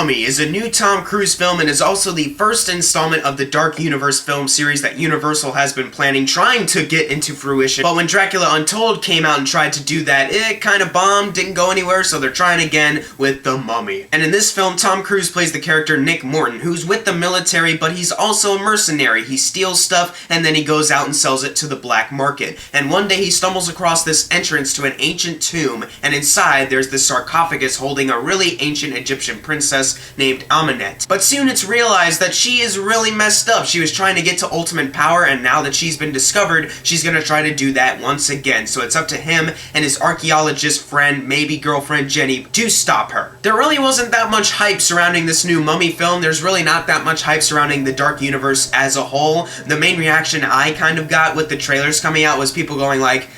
Mummy is a new Tom Cruise film and is also the first installment of the Dark Universe film series that Universal has been planning, trying to get into fruition. But when Dracula Untold came out and tried to do that, it kind of bombed, didn't go anywhere, so they're trying again with The Mummy. And in this film, Tom Cruise plays the character Nick Morton, who's with the military, but he's also a mercenary. He steals stuff, and then he goes out and sells it to the black market. And one day he stumbles across this entrance to an ancient tomb, and inside there's this sarcophagus holding a really ancient Egyptian princess named Amenet. But soon it's realized that she is really messed up. She was trying to get to ultimate power, and now that she's been discovered, she's gonna try to do that once again. So it's up to him and his archaeologist friend, maybe girlfriend Jenny, to stop her. There really wasn't that much hype surrounding this new Mummy film. There's really not that much hype surrounding the Dark Universe as a whole. The main reaction I kind of got with the trailers coming out was people going like,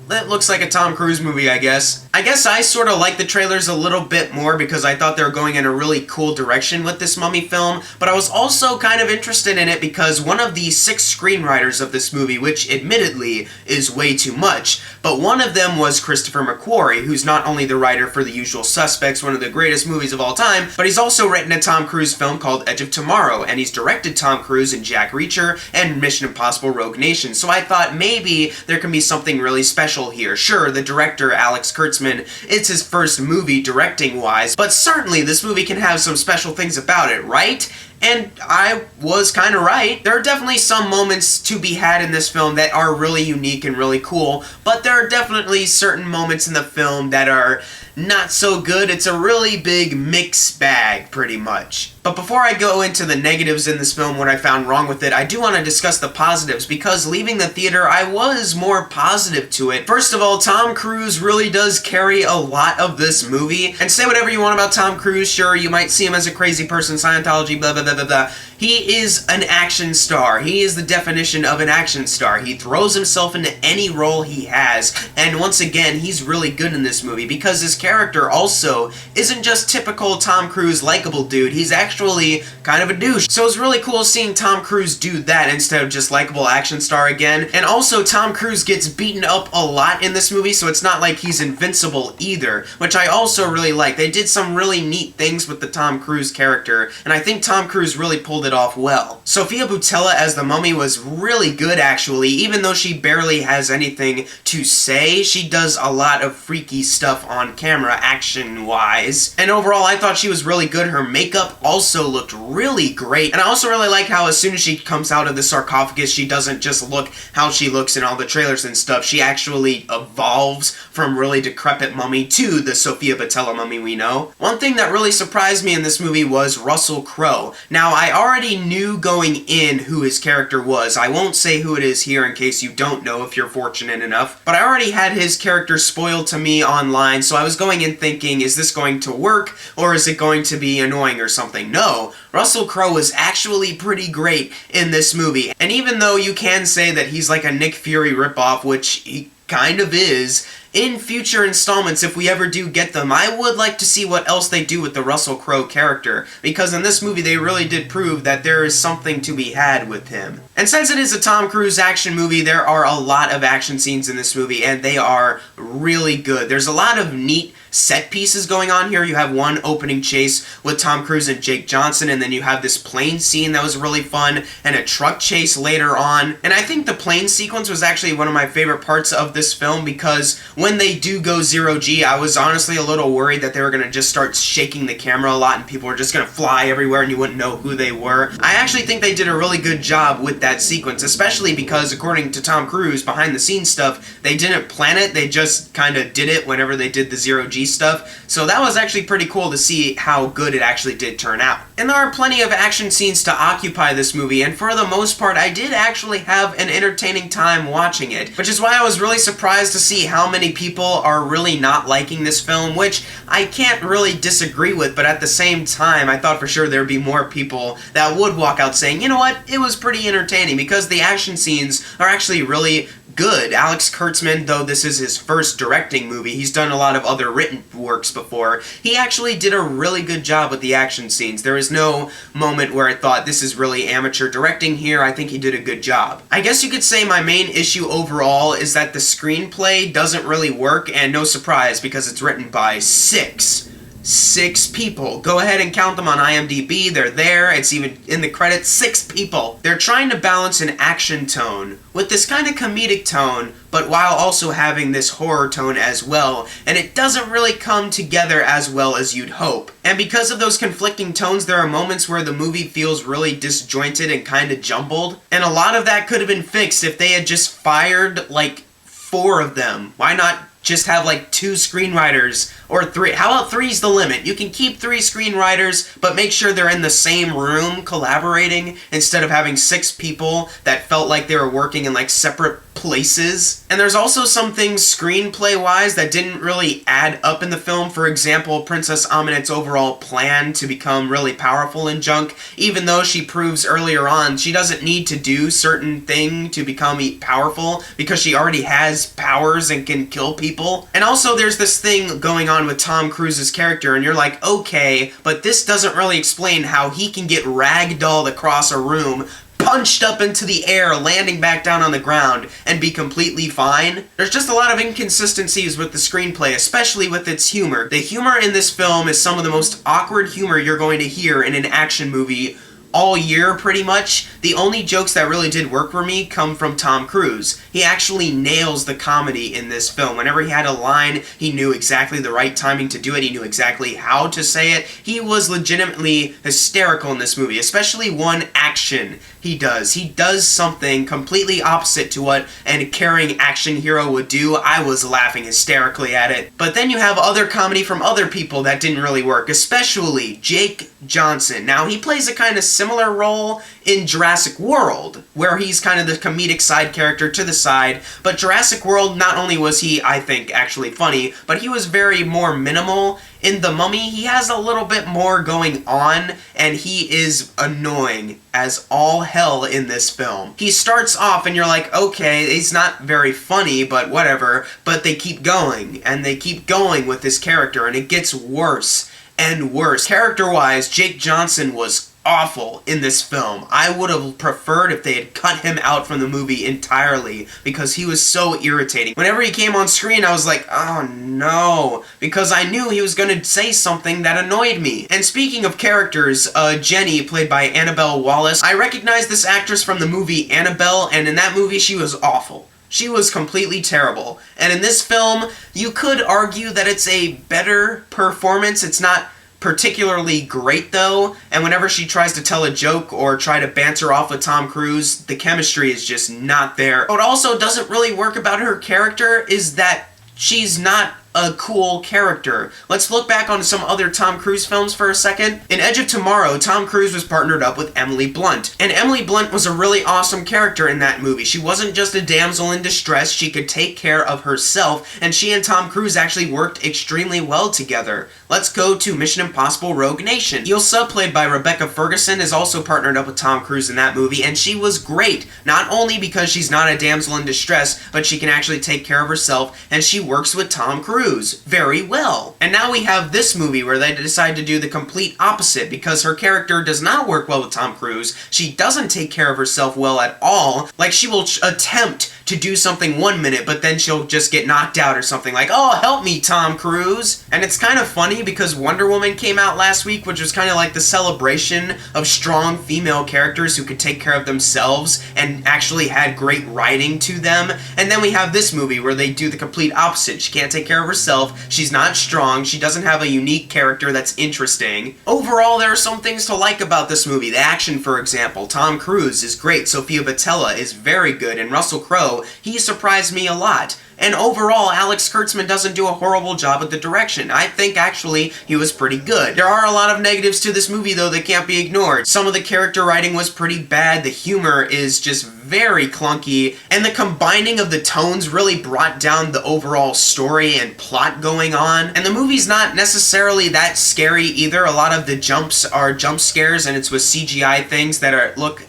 that looks like a Tom Cruise movie, I guess. I sort of like the trailers a little bit more because I thought they were going in a really cool direction with this Mummy film, but I was also kind of interested in it because one of the 6 screenwriters of this movie, which admittedly is way too much, but one of them was Christopher McQuarrie, who's not only the writer for The Usual Suspects, one of the greatest movies of all time, but he's also written a Tom Cruise film called Edge of Tomorrow, and he's directed Tom Cruise in Jack Reacher and Mission Impossible Rogue Nation, so I thought maybe there can be something really special here. Sure, the director, Alex Kurtzman, it's his first movie directing-wise, but certainly this movie can have some special things about it, right? And I was kind of right. There are definitely some moments to be had in this film that are really unique and really cool, but there are definitely certain moments in the film that are not so good. It's a really big mixed bag, pretty much. But before I go into the negatives in this film, what I found wrong with it, I do want to discuss the positives, because leaving the theater, I was more positive to it. First of all, Tom Cruise really does carry a lot of this movie. And say whatever you want about Tom Cruise, sure, you might see him as a crazy person, Scientology, blah, blah, blah, blah, blah. He is an action star. He is the definition of an action star. He throws himself into any role he has, and once again, he's really good in this movie, because his character also isn't just typical Tom Cruise likable dude. He's actually kind of a douche. So it's really cool seeing Tom Cruise do that instead of just likable action star again. And also, Tom Cruise gets beaten up a lot in this movie, so it's not like he's invincible either, which I also really like. They did some really neat things with the Tom Cruise character, and I think Tom Cruise really pulled it off well. Sofia Boutella as the Mummy was really good, actually. Even though she barely has anything to say, she does a lot of freaky stuff on camera, action-wise. And overall, I thought she was really good. Her makeup also looked really great. And I also really like how as soon as she comes out of the sarcophagus, she doesn't just look how she looks in all the trailers and stuff. She actually evolves from really decrepit Mummy to the Sofia Boutella Mummy we know. One thing that really surprised me in this movie was Russell Crowe. Now, I already knew going in who his character was. I won't say who it is here in case you don't know if you're fortunate enough, but I already had his character spoiled to me online, so I was going in thinking, is this going to work, or is it going to be annoying or something? No, Russell Crowe was actually pretty great in this movie, and even though you can say that he's like a Nick Fury ripoff, which he kind of is, in future installments, if we ever do get them, I would like to see what else they do with the Russell Crowe character, because in this movie they really did prove that there is something to be had with him. And since it is a Tom Cruise action movie, there are a lot of action scenes in this movie, and they are really good. There's a lot of neat set pieces going on here. You have one opening chase with Tom Cruise and Jake Johnson, and then you have this plane scene that was really fun, and a truck chase later on. And I think the plane sequence was actually one of my favorite parts of this film, because when they do go zero-G, I was honestly a little worried that they were going to just start shaking the camera a lot and people were just going to fly everywhere and you wouldn't know who they were. I actually think they did a really good job with that sequence, especially because, according to Tom Cruise, behind the scenes stuff, they didn't plan it, they just kind of did it whenever they did the zero-G stuff. So that was actually pretty cool to see how good it actually did turn out. And there are plenty of action scenes to occupy this movie, and for the most part, I did actually have an entertaining time watching it, which is why I was really surprised to see how many people are really not liking this film, which I can't really disagree with, but at the same time, I thought for sure there'd be more people that would walk out saying, you know what, it was pretty entertaining, because the action scenes are actually really good. Alex Kurtzman, though this is his first directing movie, he's done a lot of other written works before, he actually did a really good job with the action scenes. There is no moment where I thought this is really amateur directing here. I think he did a good job. I guess you could say my main issue overall is that the screenplay doesn't really work, and no surprise, because it's written by 6 6 people. Go ahead and count them on IMDb. They're there. It's even in the credits. 6 people. They're trying to balance an action tone with this kind of comedic tone, but while also having this horror tone as well, and it doesn't really come together as well as you'd hope. And because of those conflicting tones, there are moments where the movie feels really disjointed and kind of jumbled, and a lot of that could have been fixed if they had just fired like 4 of them. Why not just have like 2 screenwriters or 3? How about 3's the limit? You can keep 3 screenwriters, but make sure they're in the same room collaborating instead of having 6 people that felt like they were working in like separate places. And there's also some things screenplay-wise that didn't really add up in the film. For example, Princess Amenette's overall plan to become really powerful in Junk, even though she proves earlier on she doesn't need to do certain thing to become powerful because she already has powers and can kill people. And also there's this thing going on with Tom Cruise's character, and you're like, okay, but this doesn't really explain how he can get ragdolled across a room, punched up into the air, landing back down on the ground, and be completely fine. There's just a lot of inconsistencies with the screenplay, especially with its humor. The humor in this film is some of the most awkward humor you're going to hear in an action movie all year, pretty much. The only jokes that really did work for me come from Tom Cruise. He actually nails the comedy in this film. Whenever he had a line, he knew exactly the right timing to do it. He knew exactly how to say it. He was legitimately hysterical in this movie, especially one action he does. He does something completely opposite to what a caring action hero would do. I was laughing hysterically at it. But then you have other comedy from other people that didn't really work, especially Jake Johnson. Now, he plays a kind of similar role in Jurassic World, where he's kind of the comedic side character to the side, but Jurassic World, not only was he, I think, actually funny, but he was very more minimal. In The Mummy, he has a little bit more going on, and he is annoying as all hell in this film. He starts off and you're like, okay, he's not very funny, but whatever, but they keep going, and they keep going with this character, and it gets worse and worse. Character-wise, Jake Johnson was awful in this film. I would have preferred if they had cut him out from the movie entirely because he was so irritating. Whenever he came on screen, I was like, oh no, because I knew he was going to say something that annoyed me. And speaking of characters, Jenny, played by Annabelle Wallis, I recognize this actress from the movie Annabelle, and in that movie she was awful. She was completely terrible. And in this film, you could argue that it's a better performance. It's not particularly great though, and whenever she tries to tell a joke or try to banter off with Tom Cruise, the chemistry is just not there. What also doesn't really work about her character is that she's not a cool character. Let's look back on some other Tom Cruise films for a second. In Edge of Tomorrow, Tom Cruise was partnered up with Emily Blunt. And Emily Blunt was a really awesome character in that movie. She wasn't just a damsel in distress, she could take care of herself, and she and Tom Cruise actually worked extremely well together. Let's go to Mission Impossible Rogue Nation. Ilsa, played by Rebecca Ferguson, is also partnered up with Tom Cruise in that movie, and she was great. Not only because she's not a damsel in distress, but she can actually take care of herself, and she works with Tom Cruise very well. And now we have this movie where they decide to do the complete opposite because her character does not work well with Tom Cruise. She doesn't take care of herself well at all. Like, she will attempt to do something one minute, but then she'll just get knocked out or something like, oh, help me, Tom Cruise. And it's kind of funny because Wonder Woman came out last week, which was kind of like the celebration of strong female characters who could take care of themselves and actually had great writing to them. And then we have this movie where they do the complete opposite. She can't take care of herself, she's not strong, she doesn't have a unique character that's interesting. Overall, there are some things to like about this movie. The action, for example. Tom Cruise is great, Sofia Boutella is very good, and Russell Crowe, he surprised me a lot. And overall, Alex Kurtzman doesn't do a horrible job with the direction. I think, actually, he was pretty good. There are a lot of negatives to this movie, though, that can't be ignored. Some of the character writing was pretty bad, the humor is just very clunky, and the combining of the tones really brought down the overall story and plot going on. And the movie's not necessarily that scary either. A lot of the jumps are jump scares, and it's with CGI things that look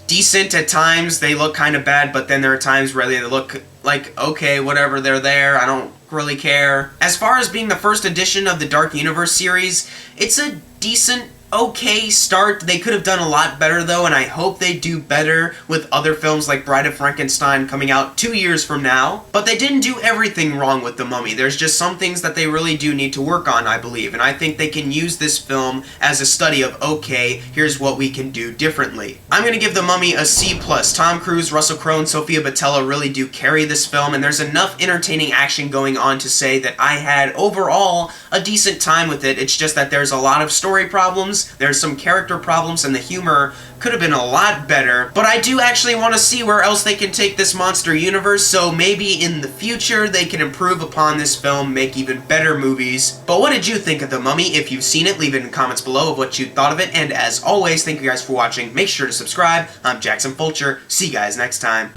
decent at times. They look kind of bad, but then there are times where they look like, okay, whatever, they're there, I don't really care. As far as being the first edition of the Dark Universe series, it's a decent okay start. They could have done a lot better though, and I hope they do better with other films like Bride of Frankenstein coming out 2 years from now. But they didn't do everything wrong with The Mummy. There's just some things that they really do need to work on, I believe, and I think they can use this film as a study of, okay, here's what we can do differently. I'm gonna give The Mummy a C+. Tom Cruise, Russell Crowe, and Sofia Boutella really do carry this film, and there's enough entertaining action going on to say that I had overall a decent time with it. It's just that there's a lot of story problems, there's some character problems, and the humor could have been a lot better. But I do actually want to see where else they can take this monster universe, so maybe in the future they can improve upon this film, make even better movies. But what did you think of The Mummy? If you've seen it, leave it in the comments below of what you thought of it, and as always, thank you guys for watching. Make sure to subscribe. I'm Jackson Fulcher. See you guys next time.